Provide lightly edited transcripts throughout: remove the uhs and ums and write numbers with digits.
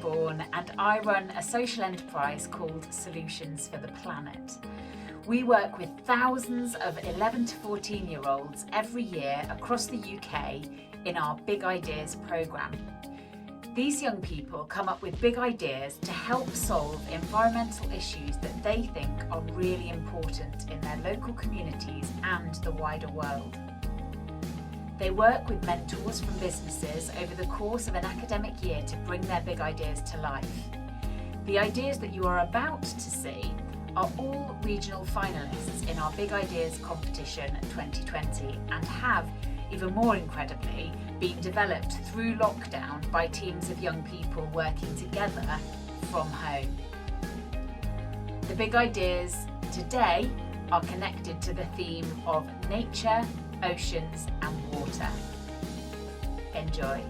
Osborne and I run a social enterprise called Solutions for the Planet. We work with thousands of 11 to 14-year-olds every year across the UK in our Big Ideas programme. These young people come up with big ideas to help solve environmental issues that they think are really important in their local communities and the wider world. They work with mentors from businesses over the course of an academic year to bring their big ideas to life. The ideas that you are about to see are all regional finalists in our Big Ideas competition 2020 and have, even more incredibly, been developed through lockdown by teams of young people working together from home. The big ideas today are connected to the theme of nature, oceans and water. Enjoy.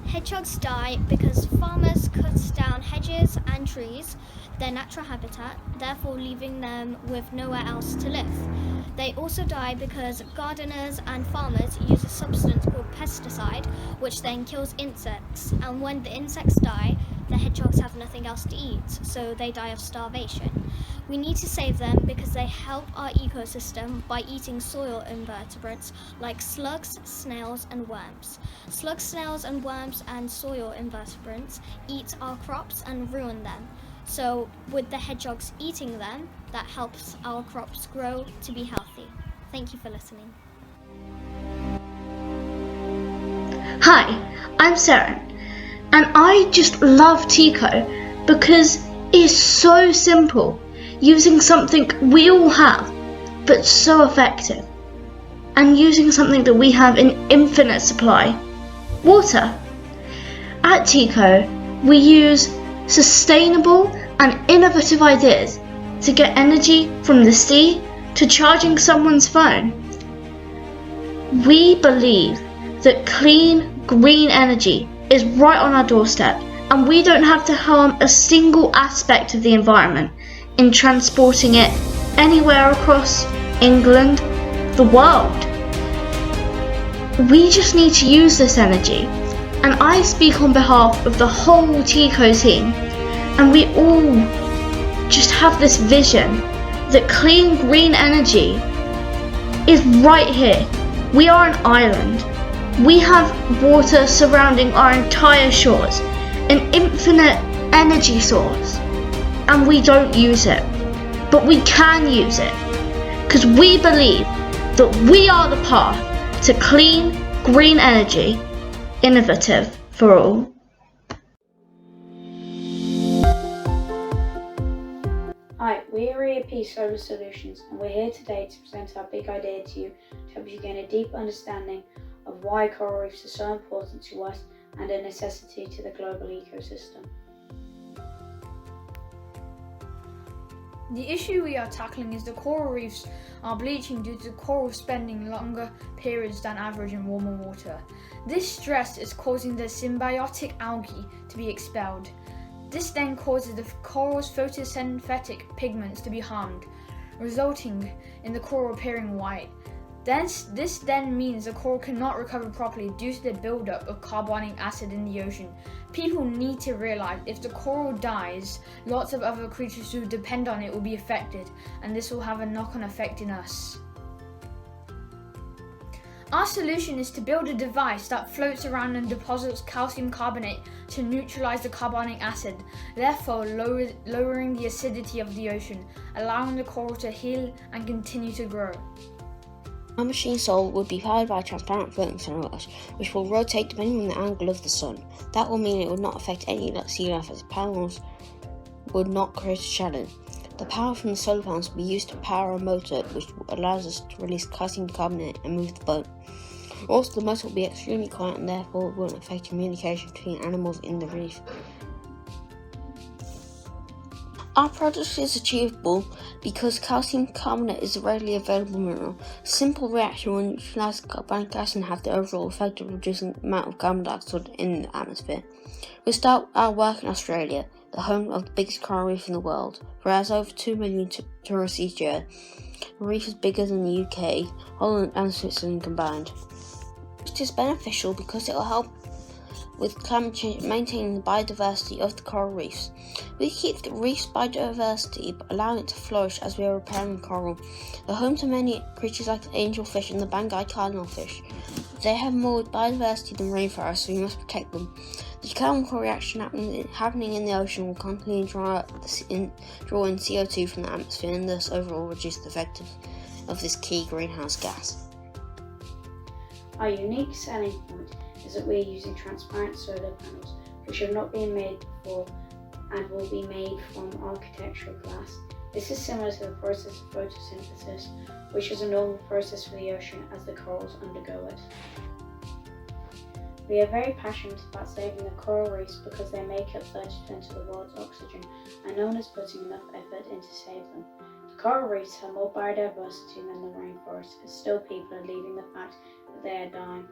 Hedgehogs die because farmers cut down hedges and trees, their natural habitat, therefore leaving them with nowhere else to live. They also die because gardeners and farmers use a substance called pesticide, which then kills insects, and when the insects die, the hedgehogs have nothing else to eat, so they die of starvation. We need to save them because they help our ecosystem by eating soil invertebrates like slugs, snails and worms. Slugs, snails and worms and soil invertebrates eat our crops and ruin them. So with the hedgehogs eating them, that helps our crops grow to be healthy. Thank you for listening. Hi, I'm Sarah, and I just love Tico because it's so simple, using something we all have, but so effective, and using something that we have in infinite supply, water. At Tico, we use sustainable and innovative ideas to get energy from the sea to charging someone's phone. We believe that clean, green energy is right on our doorstep, and we don't have to harm a single aspect of the environment in transporting it anywhere across England, the world. We just need to use this energy, and I speak on behalf of the whole Tico team, and we all just have this vision that clean green energy is right here. We are an island. We have water surrounding our entire shores, an infinite energy source, and we don't use it. But we can use it, because we believe that we are the path to clean, green energy, innovative for all. Hi, we are EAP Solar Solutions, and we're here today to present our big idea to you to help you gain a deep understanding of why coral reefs are so important to us and a necessity to the global ecosystem. The issue we are tackling is the coral reefs are bleaching due to corals spending longer periods than average in warmer water. This stress is causing the symbiotic algae to be expelled. This then causes the coral's photosynthetic pigments to be harmed, resulting in the coral appearing white. This then means the coral cannot recover properly due to the buildup of carbonic acid in the ocean. People need to realize if the coral dies, lots of other creatures who depend on it will be affected, and this will have a knock-on effect in us. Our solution is to build a device that floats around and deposits calcium carbonate to neutralize the carbonic acid, therefore lowering the acidity of the ocean, allowing the coral to heal and continue to grow. Our machine soul would be powered by a transparent floating sunrise, which will rotate depending on the angle of the sun. That will mean it would not affect any sea life, as the panels would not create a shadow. The power from the solar panels will be used to power a motor, which allows us to release calcium carbonate and move the boat. Also, the motor will be extremely quiet and therefore won't affect communication between animals in the reef. Our project is achievable because calcium carbonate is a readily available mineral. Simple reaction will neutralize carbonic acid and have the overall effect of reducing the amount of carbon dioxide in the atmosphere. We start our work in Australia. the home of the biggest coral reef in the world. Where it has over 2 million tourists each year, the reef is bigger than the UK, Holland and Switzerland combined. It is beneficial because it will help with climate change, maintaining the biodiversity of the coral reefs. We keep the reef's biodiversity by allowing it to flourish as we are repairing coral. They're home to many creatures like the angelfish and the Banggai cardinalfish. They have more biodiversity than rainforests, so we must protect them. The chemical reaction happening in the ocean will continue to draw in CO2 from the atmosphere and thus overall reduce the effect of this key greenhouse gas. Our unique selling point is that we're using transparent solar panels, which have not been made before and will be made from architectural glass. This is similar to the process of photosynthesis, which is a normal process for the ocean as the corals undergo it. We are very passionate about saving the coral reefs because they make up 30% of the world's oxygen and no one is putting enough effort in to save them. The coral reefs have more biodiversity than the rainforest, and still people are leaving the fact that they are dying.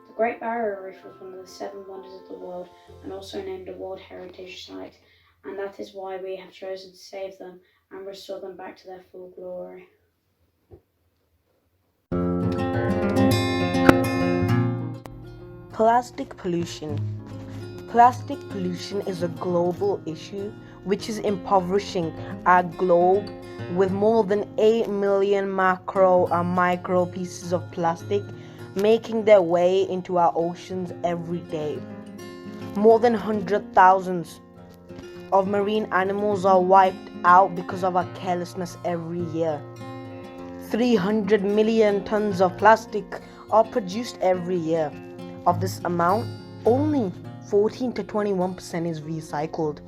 The Great Barrier Reef was one of the 7 wonders of the world and also named a World Heritage Site, and that is why we have chosen to save them and restore them back to their full glory. Plastic pollution. Plastic pollution is a global issue which is impoverishing our globe, with more than 8 million macro and micro pieces of plastic making their way into our oceans every day. More than 100,000 of marine animals are wiped out because of our carelessness every year. 300 million tons of plastic are produced every year. Of this amount, only 14 to 21% is recycled.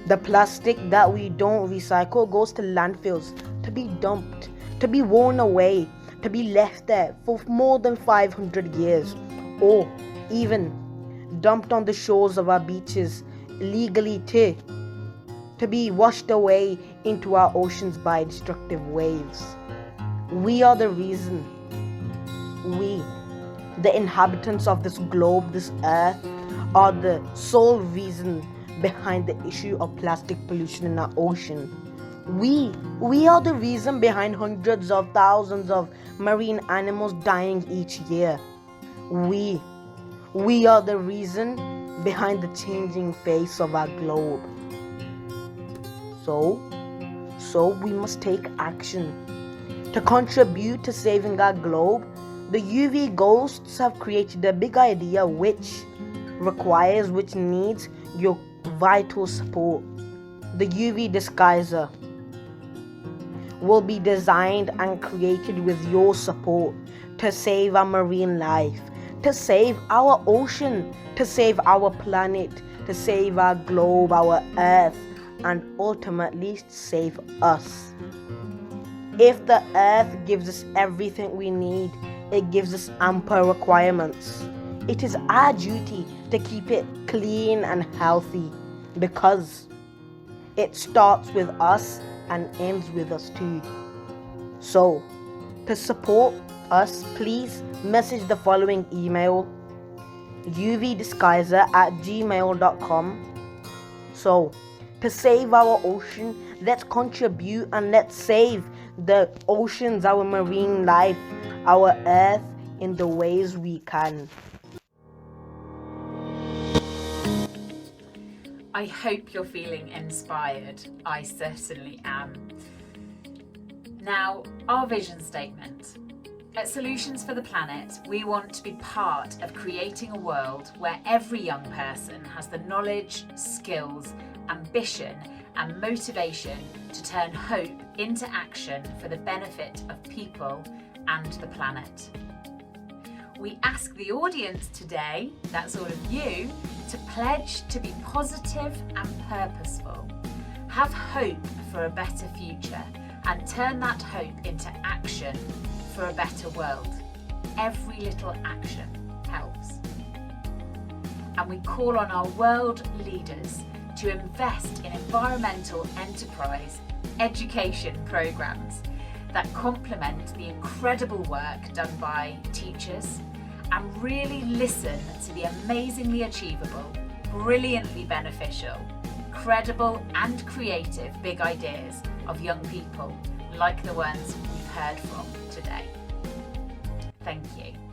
The plastic that we don't recycle goes to landfills to be dumped, to be worn away, to be left there for more than 500 years, or even dumped on the shores of our beaches illegally to be washed away into our oceans by destructive waves. We are the reason. We, the inhabitants of this globe, this earth, are the sole reason behind the issue of plastic pollution in our ocean. We are the reason behind hundreds of thousands of marine animals dying each year. We are the reason behind the changing face of our globe. So we must take action. To contribute to saving our globe, the UV Ghosts have created a big idea which needs your vital support. The UV Disguiser will be designed and created with your support to save our marine life, to save our ocean, to save our planet, to save our globe, our earth, and ultimately save us. If the earth gives us everything we need, it gives us ample requirements. It is our duty to keep it clean and healthy because it starts with us and ends with us too. So, to support us, please message the following email: uvdisguiser@gmail.com. So, to save our ocean, let's contribute and let's save the oceans, our marine life, our earth in the ways we can. I hope you're feeling inspired. I certainly am. Now, our vision statement. At Solutions for the Planet, we want to be part of creating a world where every young person has the knowledge, skills, ambition, and motivation to turn hope into action for the benefit of people and the planet. We ask the audience today, that's all of you, to pledge to be positive and purposeful. Have hope for a better future and turn that hope into action for a better world. Every little action helps. And we call on our world leaders to invest in environmental enterprise education programs that complement the incredible work done by teachers and really listen to the amazingly achievable, brilliantly beneficial, incredible and creative big ideas of young people like the ones we've heard from today. Thank you.